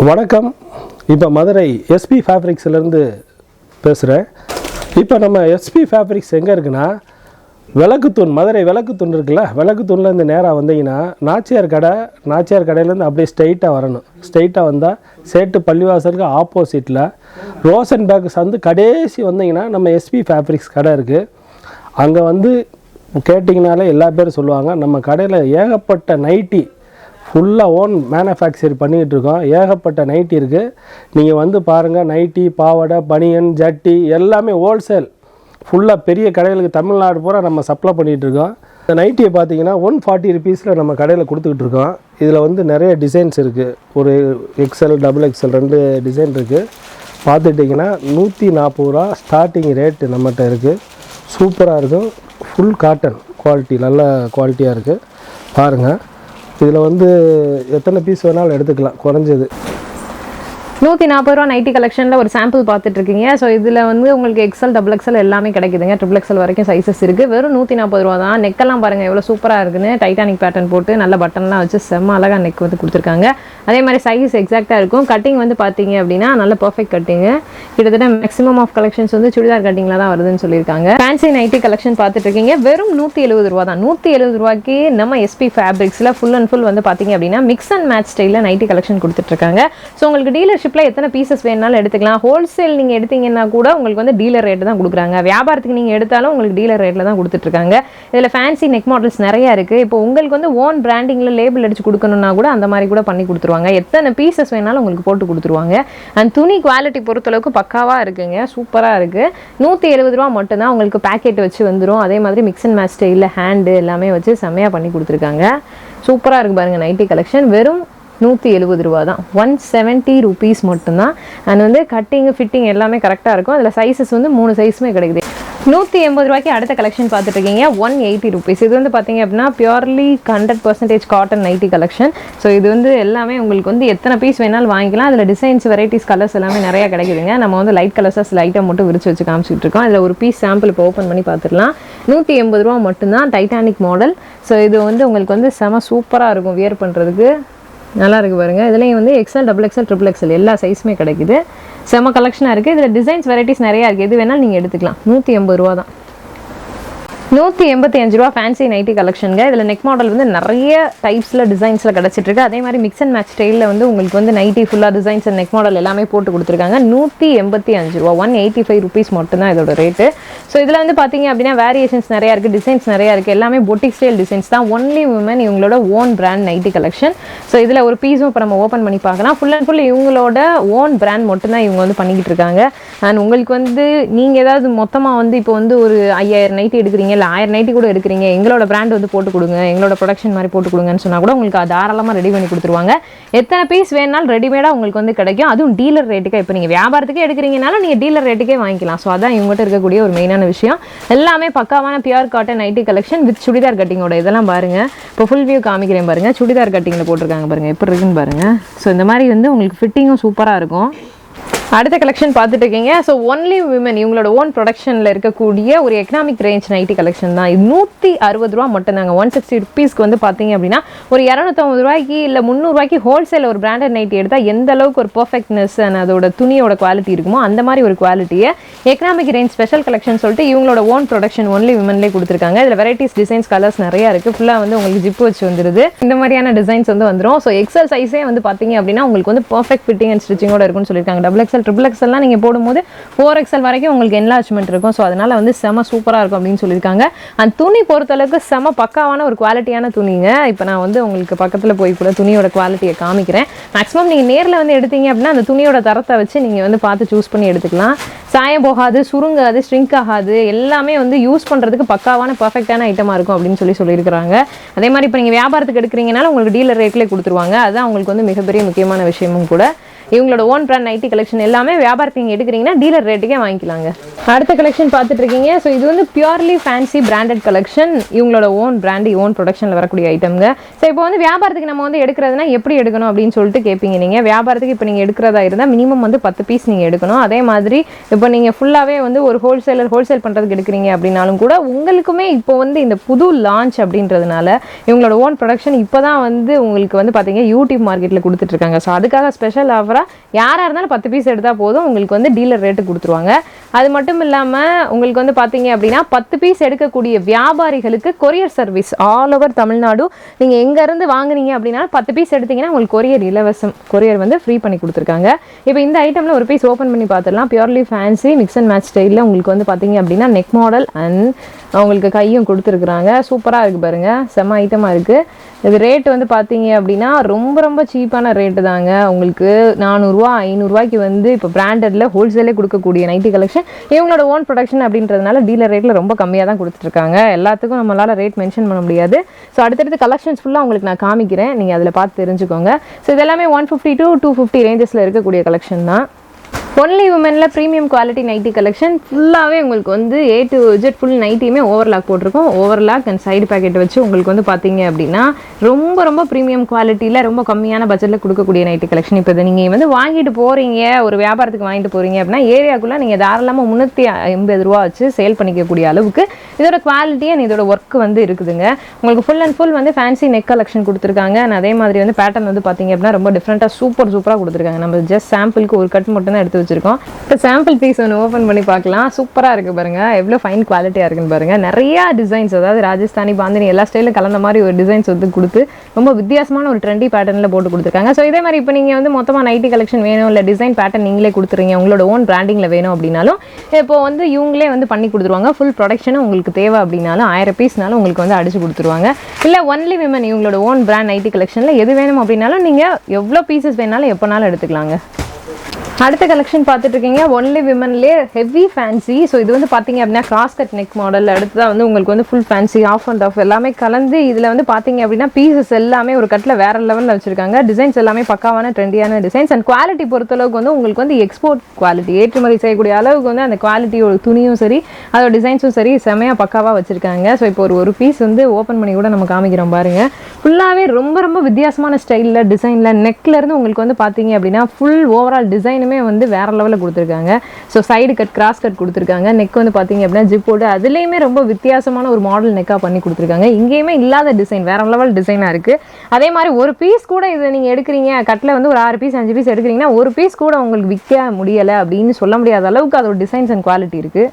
வணக்கம். இப்போ மதுரை எஸ்பி ஃபேப்ரிக்ஸ்லேருந்து பேசுகிறேன். இப்போ நம்ம எஸ்பி ஃபேப்ரிக்ஸ் எங்கே இருக்குன்னா, விளக்குத்தூண், மதுரை விளக்குத்தூண் இருக்குல்ல, விளக்குத்தூண்லேருந்து நேராக வந்தீங்கன்னா நாச்சியார் கடையிலேருந்து அப்படியே ஸ்ட்ரைட்டாக வரணும். ஸ்ட்ரைட்டாக வந்தால் சேட்டு பள்ளிவாசலுக்கு ஆப்போசிட்டில் ரோசன் பேக் சந்து கடைசி வந்தீங்கன்னா நம்ம எஸ்பி ஃபேப்ரிக்ஸ் கடை இருக்குது. அங்கே வந்து கேட்டிங்கனாலே எல்லா பேரும் சொல்லுவாங்க, நம்ம கடையில் ஏகப்பட்ட நைட்டி ஃபுல்லாக ஓன் மேனுஃபேக்சர் பண்ணிக்கிட்டு இருக்கோம். ஏகப்பட்ட நைட்டி இருக்குது. நீங்கள் வந்து பாருங்கள், நைட்டி, பாவாடை, பனியன், ஜட்டி எல்லாமே ஹோல்சேல் ஃபுல்லாக பெரிய கடைகளுக்கு தமிழ்நாடு பூரா நம்ம சப்ளை பண்ணிகிட்ருக்கோம். இந்த நைட்டியை பார்த்தீங்கன்னா 140 ருபீஸில் நம்ம கடையில் கொடுத்துக்கிட்டு இருக்கோம். இதில் வந்து நிறைய டிசைன்ஸ் இருக்குது. ஒரு எக்ஸ்எல், டபுள் எக்ஸ்எல் 2 டிசைன் இருக்குது. பார்த்துட்டிங்கன்னா 140 ரூபா ஸ்டார்டிங் ரேட்டு நம்மகிட்ட இருக்குது. சூப்பராக இருக்கும். ஃபுல் காட்டன் குவாலிட்டி, நல்ல குவாலிட்டியாக இருக்குது. பாருங்கள், இதில் வந்து எத்தனை பீஸ் வேணாலும் எடுத்துக்கலாம். குறைஞ்சது 140 ரூபா நைட்டி கலெக்ஷனில் ஒரு சாம்பிள் பார்த்துட்ருக்கீங்க. ஸோ இதில் வந்து உங்களுக்கு எக்ஸ்எல், டபுள் எக்ஸ்எல் எல்லாமே கிடைக்குதுங்க. ட்ரிபிள் எக்ஸ்எல் வரைக்கும் சைஸஸ் இருக்குது. வெறும் 140 ரூபா தான். நெக்கெல்லாம் பாருங்கள் எவ்வளோ சூப்பராக இருக்குன்னு. டைட்டானிக் பேட்டர்ன் போட்டு நல்ல பட்டன்லாம் வச்சு செம்ம அழகாக நெக் வந்து கொடுத்துருக்காங்க. அதே மாதிரி சைஸ் எக்ஸாக்டாக இருக்கும். கட்டிங் வந்து பார்த்தீங்க அப்படின்னா நல்ல பர்ஃபெக்ட் கட்டிங்கு. கிட்டத்தட்ட மேக்ஸிமம் ஆஃப் கலெக்ஷன்ஸ் வந்து சுடிதார் கட்டிங்கில் தான் வருதுன்னு சொல்லியிருக்காங்க. ஃபேன்சி நைட்டி கலெக்ஷன் பார்த்துட்ருக்கீங்க. வெறும் 170 ரூபா தான். 170 ரூபாய்க்கு நம்ம எஸ்பி ஃபேப்ரிக்ஸில் ஃபுல் அண்ட் ஃபுல் வந்து பார்த்தீங்க அப்படின்னா மிக்ஸ் அண்ட் மேட்ச் ஸ்டைலில் நைட்டி கலெக்ஷன் கொடுத்துட்ருக்காங்க. ஸோ உங்களுக்கு டீலர்ஷிப்பில் எத்தனை பீசஸ் வேணாலும் எடுத்துக்கலாம். ஹோல்சேல் நீங்கள் எடுத்தீங்கன்னா கூட உங்களுக்கு வந்து டீலர் ரேட்டு தான் கொடுக்குறாங்க. வியாபாரத்துக்கு நீங்கள் எடுத்தாலும் உங்களுக்கு டீலர் ரேட்டில் தான் கொடுத்துட்ருக்காங்க. இதில் ஃபேன்சி நெக் மாடல்ஸ் நிறையா இருக்குது. இப்போ உங்களுக்கு வந்து ஓன் பிராண்டிங்கில் லேபிள் அடிச்சு கொடுக்கணுன்னா கூட அந்த மாதிரி கூட பண்ணி கொடுத்துருவாங்க. எத்தனை பீசஸ் வேணாலும் உங்களுக்கு போட்டு கொடுத்துருவாங்க. அண்ட் துணி குவாலிட்டி பொறுத்தளவுக்கு பக்காவாக இருக்குங்க. சூப்பராக இருக்குது. 170 ரூபா மட்டும்தான். உங்களுக்கு பேக்கெட் வச்சு வந்துடும். அதே மாதிரி மிக்ஸ் அண்ட் மேட்ச் ஸ்டைலில் ஹேண்டு எல்லாமே வச்சு செம்மையாக பண்ணி கொடுத்துருக்காங்க. சூப்பராக இருக்குது பாருங்கள் நைட்டி கலெக்ஷன். வெறும் 170 ரூபா தான். 170 ருபீஸ் மட்டும்தான். அண்ட் வந்து கட்டிங்கு, ஃபிட்டிங் எல்லாமே கரெக்டாக இருக்கும். அதில் சைஸஸ் வந்து 3 சைஸுமே கிடைக்குது. 180 ரூபாய்க்கு அடுத்த கலெக்ஷன் பார்த்துட்ருக்கீங்க. 180 ருபீஸ். இது வந்து பார்த்தீங்க அப்படின்னா purely 100% cotton nighty collection. So இது வந்து எல்லாமே உங்களுக்கு வந்து எத்தனை பீஸ் வேணாலும் வாங்கிக்கலாம். அதில் டிசைன்ஸ், வெரைட்டிஸ், கலர்ஸ் எல்லாமே நிறையா கிடைக்குதுங்க. நம்ம வந்து லைட் கலர்ஸாக லைட்டாக மட்டும் விரிச்சு வச்சு காமிச்சிட்டு இருக்கோம். இதில் ஒரு பீஸ் சாம்பிள் இப்போ ஓப்பன் பண்ணி பார்த்துடலாம். 180 ரூபா மட்டும்தான். Titanic model. ஸோ இது வந்து உங்களுக்கு வந்து செம சூப்பராக இருக்கும் வியர் பண்ணுறதுக்கு. நல்லா இருக்குது பாருங்கள். இதுலேயும் வந்து XL, double XL, triple XL எல்லா சைஸுமே கிடைக்குது. செம கலெக்ஷனாக இருக்குது. இதில் டிசைன்ஸ், வெரைட்டிஸ் நிறையா இருக்குது. எது வேணாலும் நீங்கள் எடுத்துக்கலாம். 180 ரூபா தான். 185 ரூபா ஃபேன்சி நைட்டி கலெக்ஷனுங்க. இதில் நெக் மாடல் வந்து நிறைய டைப்ஸில், டிசைன்ஸில் கிடச்சிட்ருக்கு. அதே மாதிரி மிக்ஸ் அண்ட் மேட்ச் ஸ்டைலில் வந்து உங்களுக்கு வந்து நைட்டி ஃபுல்லாக டிசைன்ஸ் அண்ட் நெக் மாடல் எல்லாமே போட்டு கொடுத்துருக்காங்க. 185 ரூபா. 185 ருபீஸ் மட்டும்தான் இதோட ரேட்டு. ஸோ இதில் வந்து பார்த்தீங்க அப்படின்னா வேரியேஷன்ஸ் நிறையா இருக்குது, டிசைன்ஸ் நிறையா இருக்குது. எல்லாமே பொட்டிக் ஸ்டைல் டிசைன்ஸ் தான். ஒன்லி உமன் இவங்களோட own brand nightie collection. So இதில் ஒரு பீஸும் இப்போ நம்ம ஓப்பன் பண்ணி பார்க்கலாம். ஃபுல் அண்ட் ஃபுல் இவங்களோட ஓன் பிராண்ட் மட்டும்தான் இவங்க வந்து பண்ணிக்கிட்டு இருக்காங்க. அண்ட் உங்களுக்கு வந்து நீங்கள் ஏதாவது மொத்தமாக வந்து இப்போ வந்து ஒரு 5000 நைட்டி எடுக்கிறீங்க, இல்லை 1000 நைட்டி கூட எடுக்கிறீங்க, எங்களோட பிராண்ட் வந்து போட்டு கொடுங்க, எங்களோட ப்ரொடக்ஷன் மாதிரி போட்டு கொடுங்கன்னு சொன்னால் கூட உங்களுக்கு தாராளமாக ரெடி பண்ணி கொடுத்துருவாங்க. எத்தனை பீஸ் வேணாலும் ரெடிமேடாக உங்களுக்கு வந்து கிடைக்கும். அதுவும் டீலர் ரேட்டுக்கே. இப்போ நீங்கள் வியாபாரத்துக்கே எடுக்கிறீங்கனாலும் நீங்கள் டீலர் ரேட்டுக்கே வாங்கிக்கலாம். ஸோ அதான் இவங்ககிட்ட இருக்கக்கூடிய ஒரு மெயினான விஷயம். எல்லாமே பக்காவான pure cotton nighty collection with churidar கட்டிங்கோட. இதெல்லாம் பாருங்கள், இப்போ ஃபுல் வியூ காமிக்கிறேன் பாருங்கள். சுடிதார் கட்டிங்கில் போட்டிருக்காங்க பாருங்கள், எப்படி இருக்குன்னு பாருங்கள். ஸோ இந்த மாதிரி வந்து உங்களுக்கு ஃபிட்டிங்கும் சூப்பராக இருக்கும். அடுத்த கலெக்ஷன் பார்த்துட்டு இருக்கீங்க. ஸோ ஒன்லி விமன் இவங்களோட ஓன் ப்ரொடக்ஷனில் இருக்கக்கூடிய ஒரு எக்கனாமிக் ரேஞ்ச் நைட்டி கலெக்ஷன் தான். இது 160 ரூபா மட்டும்தாங்க. 160 ருபீஸ்க்கு வந்து பார்த்தீங்க அப்படின்னா ஒரு 250 ரூபாய்க்கு இல்லை 300 ரூபாய்க்கு ஹோல்சேல் ஒரு பிராண்டட் நைட்டி எடுத்தால் எந்த அளவுக்கு ஒரு பர்ஃபெக்ட்னஸ் அண்ட் அதோட துணியோட குவாலிட்டி இருக்குமோ அந்த மாதிரி ஒரு குவாலிட்டியை எக்கனாமிக் ரேஞ்ச் ஸ்பெஷல் கலெக்ஷன் சொல்லிட்டு இவங்களோட ஓன் ப்ரொடக்ஷன் ஒன்லி விமன்லேயே கொடுத்துருக்காங்க. இதில் வெரைட்டிஸ், டிசைன்ஸ், கலர்ஸ் நிறையா இருக்குது. ஃபுல்லாக வந்து உங்களுக்கு ஜிப்பு வச்சு வந்துடுது. இந்த மாதிரியான டிசைன்ஸ் வந்து வந்துடும். ஸோ எக்ஸல் சைஸே வந்து பார்த்தீங்க அப்படின்னா உங்களுக்கு வந்து பர்ஃபெக்ட் ஃபிட்டிங் அண்ட் ஸ்டிச்சிங்கோட இருக்குன்னு சொல்லியிருக்காங்க. டபுள் எக்ஸல், ட்ரிபிள் எக்ஸ்எல்லாம் நீங்கள் போடும்போது 4XL வரைக்கும் உங்களுக்கு என்லார்ஜ்மெண்ட் இருக்கும். ஸோ அதனால் வந்து செம சூப்பராக இருக்கும் அப்படின்னு சொல்லியிருக்காங்க. அந்த துணி பொறுத்தளவுக்கு செம பக்காவான ஒரு குவாலிட்டியான துணிங்க. இப்போ நான் வந்து உங்களுக்கு பக்கத்தில் போய் கூட துணியோட குவாலிட்டியை காமிக்கிறேன். மேக்ஸிமம் நீங்கள் நேரில் வந்து எடுத்தீங்க அப்படின்னா அந்த துணியோட தரத்தை வச்சு நீங்கள் வந்து பார்த்து சூஸ் பண்ணி எடுத்துக்கலாம். சாயம் போகாது, சுருங்காது, ஸ்ட்ரிங்க் ஆகாது. எல்லாமே வந்து யூஸ் பண்ணுறதுக்கு பக்காவான பர்ஃபெக்டான ஐட்டமாக இருக்கும் அப்படின்னு சொல்லியிருக்கிறாங்க. அதே மாதிரி இப்போ நீங்கள் வியாபாரத்துக்கு எடுக்கிறீங்கனால உங்களுக்கு டீலர் ரேட்லேயே கொடுத்துருவாங்க. அதுதான் உங்களுக்கு வந்து மிகப்பெரிய முக்கியமான விஷயமும் கூட. இவங்களோட ஓன் பிராண்ட் நைட்டி கலெக்ஷன் எல்லாமே வியாபாரத்துக்கு நீங்கள் எடுக்கிறீங்கன்னா டீலர் ரேட்டுக்கே வாங்கிக்கலாங்க. அடுத்த கலெக்ஷன் பார்த்துட்டு இருக்கீங்க. ஸோ இது வந்து பியூர்லி ஃபேன்சி பிராண்டட் கலெக்ஷன், இவங்களோட ஓன் பிராண்ட் ஓன் ப்ரொடக்ஷனில் வரக்கூடிய ஐட்டம்ங்க. ஸோ இப்போ வந்து வியாபாரத்துக்கு நம்ம வந்து எடுக்கிறதுனா எப்படி எடுக்கணும் அப்படின்னு சொல்லிட்டு கேட்பீங்க நீங்கள். வியாபாரத்துக்கு இப்போ நீங்கள் எடுக்கிறதா இருந்தால் மினிமம் வந்து 10 பீஸ் நீங்கள் எடுக்கணும். அதே மாதிரி இப்போ நீங்கள் ஃபுல்லாகவே வந்து ஒரு ஹோல்சேல் பண்ணுறதுக்கு எடுக்கிறீங்க அப்படின்னாலும் கூட உங்களுக்குமே இப்போ வந்து இந்த புது லான்ச் அப்படின்றதுனால இவங்களோட ஓன் ப்ரொடக்ஷன் இப்போ தான் வந்து உங்களுக்கு வந்து பார்த்தீங்க யூடியூப் மார்க்கெட்டில் கொடுத்துட்ருக்காங்க. ஸோ அதுக்காக ஸ்பெஷல் ஆஃபராக யாராக இருந்தாலும் 10 பீஸ் எடுத்தால் போதும், உங்களுக்கு வந்து டீலர் ரேட்டு கொடுத்துருவாங்க. அது மட்டும் இல்லாமல் உங்களுக்கு வந்து பார்த்தீங்க அப்படின்னா 10 பீஸ் எடுக்கக்கூடிய வியாபாரிகளுக்கு courier service all over Tamil Nadu. நீங்கள் எங்கேருந்து வாங்குனீங்க அப்படின்னா 10 பீஸ் எடுத்தீங்கன்னா உங்களுக்கு கொரியர் இலவசம், கொரியர் வந்து ஃப்ரீ பண்ணி கொடுத்துருக்காங்க. இப்போ இந்த ஐட்டமில் ஒரு பீஸ் ஓப்பன் பண்ணி பார்த்துடலாம். Purely fancy mix and match ஸ்டைலில் உங்களுக்கு வந்து பார்த்தீங்க அப்படின்னா நெக் மாடல் அண்ட் அவங்களுக்கு கையும் கொடுத்துருக்குறாங்க. சூப்பராக இருக்குது பாருங்கள், செம்ம ஐட்டமாக இருக்குது. இது ரேட் வந்து பார்த்தீங்க அப்படின்னா ரொம்ப ரொம்ப சீப்பான ரேட்டு தாங்க. உங்களுக்கு 400 500 வந்து இப்போ பிராண்டடில் ஹோல்சேலே கொடுக்கக்கூடிய நைட்டி கலெக்ஷன் இவங்களோட ஓன் ப்ரொடக்ஷன் அப்படின்றதுனால டீலர் ரேட்டில் ரொம்ப கம்மியாக தான் கொடுத்துட்ருக்காங்க. எல்லாத்துக்கும் நம்மளால் ரேட் மென்ஷன் பண்ண முடியாது. ஸோ அடுத்தடுத்து கலெக்ஷன்ஸ் ஃபுல்லாக உங்களுக்கு நான் காமிக்கிறேன், நீங்கள் அதில் பார்த்து தெரிஞ்சுக்கோங்க. ஸோ இதெல்லாமே 150 to 250 ரேஞ்சஸில் இருக்கக்கூடிய கலெக்ஷன் தான். ஒன்லி உமனில் ப்ரீமியம் குவாலிட்டி நைட்டி கலெக்ஷன் ஃபுல்லாகவே உங்களுக்கு வந்து A to Z ஃபுல் நைட்டியுமே ஓவர்லாக் போட்டிருக்கோம். ஓவர்லாக் அண்ட் சைடு பேக்கெட் வச்சு உங்களுக்கு வந்து பார்த்தீங்க அப்படின்னா ரொம்ப ரொம்ப ப்ரீமியம் குவாலிட்டியில் ரொம்ப கம்மியான பட்ஜெட்டில் கொடுக்கக்கூடிய நைட்டி கலெக்ஷன். இப்போ இதை நீங்கள் வந்து வாங்கிட்டு போகிறீங்க, ஒரு வியாபாரத்துக்கு வாங்கிட்டு போகிறீங்க அப்படின்னா ஏரியாக்குள்ளே நீங்கள் தாராளமாக 380 ரூபா வச்சு சேல் பண்ணிக்கக்கூடிய அளவுக்கு இதோட குவாலிட்டி அண்ட் இதோட ஒர்க் வந்து இருக்குதுங்க. உங்களுக்கு ஃபுல் அண்ட் ஃபுல் வந்து ஃபேன்சி நெக் கலெக்ஷன் கொடுத்துருக்காங்க. அண்ட் அதே மாதிரி வந்து பேட்டர்ன் வந்து பார்த்தீங்க அப்படின்னா ரொம்ப டிஃப்ரெண்ட்டாக சூப்பராக கொடுத்துருக்காங்க. நம்ம ஜஸ்ட் சாம்பிளுக்கு ஒரு கட் மட்டும் தான் எடுத்து வச்சிருக்கோம். இப்போ சாம்பிள் பீஸ் ஒன்று ஓப்பன் பண்ணி பார்க்கலாம். சூப்பராக இருக்குது பாருங்கள், எவ்வளோ ஃபைன் குவாலிட்டியாக இருக்குன்னு பாருங்கள். நிறையா டிசைன்ஸ், அதாவது ராஜஸ்தானி பாந்தினி எல்லா ஸ்டைலும் கலந்த மாதிரி ஒரு டிசைன்ஸ் வந்து கொடுத்து ரொம்ப வித்தியாசமான ஒரு ட்ரெண்டி பேட்டர்னில் போட்டு கொடுத்துருக்காங்க. ஸோ இதே மாதிரி இப்போ நீங்கள் வந்து மொத்தமாக நைட்டி கலெக்ஷன் வேணும், இல்லை டிசைன் பேட்டர்ன் நீங்களே கொடுத்துருங்க, உங்களோட ஓன் பிராண்டிங்கில் வேணும் அப்படின்னாலும் இப்போ வந்து இவங்களே வந்து பண்ணி கொடுத்துருவாங்க. ஃபுல் ப்ரொடக்ஷனும் உங்களுக்கு தேவை அப்படின்னாலும் 1000 பீஸ்னாலும் உங்களுக்கு வந்து அடிச்சு கொடுத்துருவாங்க. இல்லை ஒன்லி விமன் இவங்களோட ஓன் பிராண்ட் நைட்டி கலெக்ஷனில் எது வேணும் அப்படின்னாலும் நீங்கள் எவ்வளோ பீசஸ் வேணாலும் எப்போனாலும் எடுத்துக்கலாங்க. அடுத்த கலெக்ஷன் பார்த்துட்டு இருக்கீங்க. ஒன்லி விமன்லேயே ஹெவி ஃபேன்சி. ஸோ இது வந்து பார்த்தீங்க அப்படின்னா கிராஸ் கட் நெக் மாடல். அடுத்து தான் வந்து உங்களுக்கு வந்து full fancy half and half எல்லாமே கலந்து இதில் வந்து பார்த்தீங்க அப்படின்னா பீசஸ் எல்லாமே ஒரு கட்டில் வேற லெவலில் வச்சிருக்காங்க. டிசைன்ஸ் எல்லாமே பக்காவான ட்ரெண்டியான டிசைன்ஸ் அண்ட் குவாலிட்டி பொறுத்தளவுக்கு வந்து உங்களுக்கு வந்து எக்ஸ்போர்ட் குவாலிட்டி, ஏற்றுமதி செய்யக்கூடிய அளவுக்கு வந்து அந்த குவாலிட்டியோட துணியும் சரி அதோட டிசைன்ஸும் சரி செமையாக பக்காவாக வச்சிருக்காங்க. ஸோ இப்போ ஒரு பீஸ் வந்து ஓப்பன் பண்ணி கூட நம்ம காமிக்கிறோம் பாருங்க. ஃபுல்லாகவே ரொம்ப ரொம்ப வித்தியாசமான ஸ்டைலில் டிசைனில் நெக்லேருந்து உங்களுக்கு வந்து பார்த்தீங்க அப்படின்னா ஃபுல் ஓவரால் டிசைனுமே வந்து வேற லெவலில் கொடுத்துருக்காங்க. So side cut cross cut கொடுத்துருக்காங்க. நெக் வந்து பார்த்தீங்க அப்படின்னா ஜிப்போடு அதுலேயுமே ரொம்ப வித்தியாசமான ஒரு மாடல் நெக்காக பண்ணி கொடுத்துருக்காங்க. இங்கேயுமே இல்லாத டிசைன், வேற லெவல் டிசைனாக இருக்குது. அதே மாதிரி ஒரு பீஸ் கூட இதை நீங்கள் எடுக்கிறீங்க, கட்டில் வந்து ஒரு 6 பீஸ் 5 பீஸ் எடுக்கிறீங்கன்னா ஒரு பீஸ் கூட உங்களுக்கு விற்க முடியலை அப்படின்னு சொல்ல முடியாத அளவுக்கு அதோட டிசைன்ஸ் அண்ட் குவாலிட்டி இருக்குது.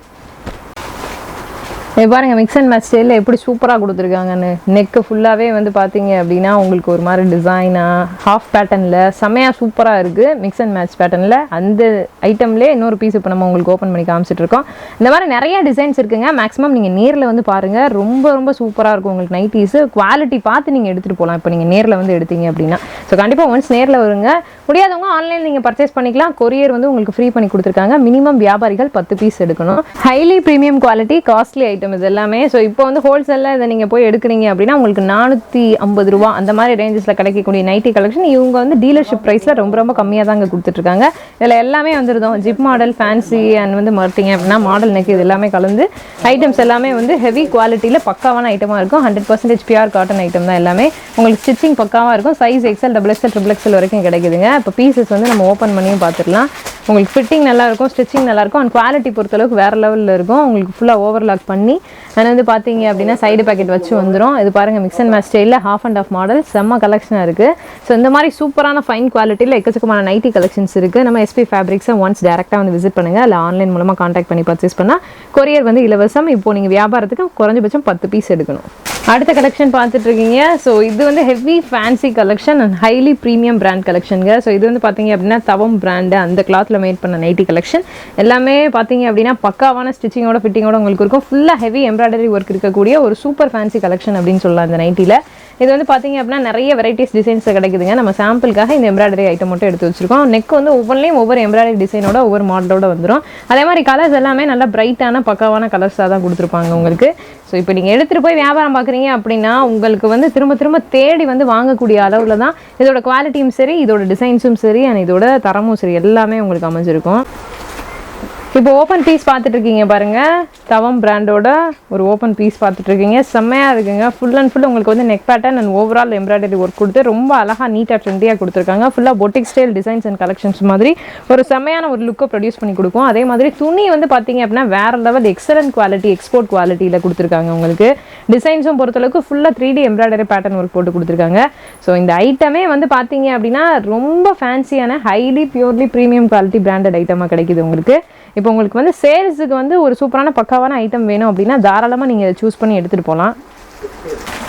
பாருங்க மிக்ஸ் அண்ட் மேட்ச் ஸ்டைலில் எப்படி சூப்பராக கொடுத்துருக்காங்கன்னு. நெக்கு ஃபுல்லாகவே வந்து பார்த்தீங்க அப்படின்னா உங்களுக்கு ஒரு மாதிரி டிசைனாக ஹாஃப் பேட்டர்னில் செம்மையாக சூப்பராக இருக்குது. மிக்ஸ் அண்ட் மேட்ச் பேட்டர்னில் அந்த ஐட்டம்லேயே இன்னொரு பீஸ் இப்போ நம்ம உங்களுக்கு ஓப்பன் பண்ணி காமிச்சிட்ருக்கோம். இந்த மாதிரி நிறைய டிசைன்ஸ் இருக்குங்க. மேக்ஸிமம் நீங்கள் நேரில் வந்து பாருங்கள், ரொம்ப ரொம்ப சூப்பராக இருக்கும். உங்களுக்கு நைட்டீஸு குவாலிட்டி பார்த்து நீங்கள் எடுத்துகிட்டு போகலாம் இப்போ நீங்கள் நேரில் வந்து எடுத்தீங்க அப்படின்னா. ஸோ கண்டிப்பாக ஒன்ஸ் நேரில் வருங்க. முடியாதவங்க ஆன்லைனில் நீங்கள் பர்ச்சேஸ் பண்ணிக்கலாம். கொரியர் வந்து உங்களுக்கு ஃப்ரீ பண்ணி கொடுத்துருக்காங்க. மினிமம் வியாபாரிகள் 10 பீஸ் எடுக்கணும். Highly premium quality costly item இது எல்லாமே. ஸோ இப்போ வந்து ஹோல்சேலில் இதை நீங்கள் போய் எடுக்கிறீங்க அப்படின்னா உங்களுக்கு 450 ரூபா அந்த மாதிரி ரேஞ்சஸில் கிடைக்கக்கூடிய நைட்டி கலெக்ஷன் இவங்க வந்து டீலர்ஷிப் ப்ரைஸில் ரொம்ப ரொம்ப கம்மியாக தாங்க கொடுத்துட்ருக்காங்க. இதில் எல்லாமே வந்துருந்தோம் ஜிப் மாடல் ஃபேன்சி அண்ட் வந்து மர்த்திங்க அப்படின்னா மாடல் நெக் இது எல்லாமே கலந்து ஐட்டம்ஸ் எல்லாமே வந்து ஹெவி குவாலிட்டியில் பக்காவான ஐட்டமாக இருக்கும். 100% பியூர் காட்டன் ஐட்டம் தான் எல்லாமே. உங்களுக்கு ஸ்டிச்சிங் பக்காவாக இருக்கும். சைஸ் XL XXL XXL வரைக்கும் கிடைக்குதுங்க. இப்போ பீசஸ் வந்து நம்ம ஓப்பன் பண்ணியும் பார்த்துடலாம். உங்களுக்கு ஃபிட்டிங் நல்லாயிருக்கும், ஸ்டிச்சிங் நல்லாயிருக்கும் அண்ட் குவாலிட்டி பொறுத்தளவுக்கு வேறு லெவலில் இருக்கும். உங்களுக்கு ஃபுல்லாக ஓவர்லாக் பண்ணி அண்ட் வந்து பார்த்தீங்க அப்படின்னா சைடு பேக்கெட் வச்சு வந்துடும். இது பாருங்கள் மிக்ஸ் அண்ட் மேட்ச் ஸ்டைலில் ஹாஃப் அண்ட் ஆஃப் மாடல் செம்ம கலெக்ஷனாக இருக்குது. ஸோ இந்த மாதிரி சூப்பரான ஃபைன் குவாலிட்டியில் எக்கச்சக்கமான நைட்டி கலெக்ஷன்ஸ் இருக்குது. நம்ம SP ஃபேப்ரிக்ஸை ஒன்ஸ் டேரெக்டாக வந்து விசிட் பண்ணுங்கள். இல்லை ஆன்லைன் மூலமாக கான்டாக்ட் பண்ணி பர்ச்சேஸ் பண்ணால் கொரியர் வந்து இலவசம். இப்போ நீங்கள் வியாபாரத்துக்கு குறைஞ்சபட்சம் 10 பீஸ் எடுக்கணும். அடுத்த கலெக்ஷன் பார்த்துட்டு இருக்கீங்க. ஸோ இது வந்து heavy fancy collection and highly premium brand கலெக்ஷனுங்க. ஸோ இது வந்து பார்த்தீங்க அப்படின்னா தவம் பிராண்டு அந்த கிளாத்தில் மேட் பண்ண நைட்டி கலெக்ஷன் எல்லாமே பார்த்தீங்க அப்படின்னா பக்காவான ஸ்டிச்சிங்கோட ஃபிட்டிங்கோட உங்களுக்கு இருக்கும். ஃபுல்லாக ஹெவி எம்ப்ராய்டரி ஒர்க் இருக்கக்கூடிய ஒரு சூப்பர் ஃபேன்சி கலெக்ஷன் அப்படின்னு சொல்லலாம் இந்த நைட்டியில். இது வந்து பார்த்தீங்க அப்படின்னா நிறைய வெரைட்டிஸ் டிசைன்ஸ் கிடைக்குதுங்க. நம்ம சாம்பிளுக்காக இந்த எம்ப்ராய்டரி ஐட்டம் மட்டும் எடுத்து வச்சிருக்கோம். நெக் வந்து ஒவ்வொன்றையும் ஒவ்வொரு எம்ப்ராய்டரி டிசைனோட ஒவ்வொரு மாடலோட வந்துடும். அதே மாதிரி கலர்ஸ் எல்லாமே நல்லா பிரைட்டான பக்காவான கலர்ஸாக தான் கொடுத்துருப்பாங்க உங்களுக்கு. ஸோ இப்போ நீங்கள் எடுத்துகிட்டு போய் வியாபாரம் பார்க்குறீங்க அப்படின்னா உங்களுக்கு வந்து திரும்ப திரும்ப தேடி வந்து வாங்கக்கூடிய அளவில் தான் இதோட குவாலிட்டியும் சரி, இதோட டிசைன்ஸும் சரி, அண்ட் இதோட தரமும் சரி எல்லாமே உங்களுக்கு அமைஞ்சிருக்கும். இப்போ ஓப்பன் பீஸ் பார்த்துட்டு இருக்கீங்க பாருங்க, தவம் பிராண்டோட ஒரு ஓப்பன் பீஸ் பார்த்துட்டு இருக்கீங்க. செம்மையாக இருக்குங்க. ஃபுல் அண்ட் ஃபுல் உங்களுக்கு வந்து neck pattern and overall embroidery work கொடுத்து ரொம்ப அழகாக நீட்டாக ட்ரெண்டியாக கொடுத்துருக்காங்க. ஃபுல்லாக boutique style designs and collections மாதிரி ஒரு செம்மையான ஒரு லுக்கை ப்ரொடியூஸ் பண்ணி கொடுக்கும். அதே மாதிரி துணி வந்து பார்த்தீங்க அப்படின்னா வேறு லெவல் எக்ஸலன்ட் குவாலிட்டி, எக்ஸ்போர்ட் குவாலிட்டியில் கொடுத்துருக்காங்க உங்களுக்கு. டிசைன்ஸும் பொறுத்தளவுக்கு ஃபுல்லாக 3D எம்ப்ராய்டரி பேட்டர்ன் ஒர்க் போட்டு கொடுத்துருக்காங்க. ஸோ இந்த ஐட்டமே வந்து பார்த்தீங்க அப்படின்னா ரொம்ப ஃபேன்சியான highly purely premium quality branded ஐட்டமாக கிடைக்குது உங்களுக்கு. இப்போ உங்களுக்கு வந்து சேல்ஸுக்கு வந்து ஒரு சூப்பரான பக்காவான ஐட்டம் வேணும் அப்படின்னா தாராளமாக நீங்கள் சூஸ் பண்ணி எடுத்துகிட்டு போகலாம்.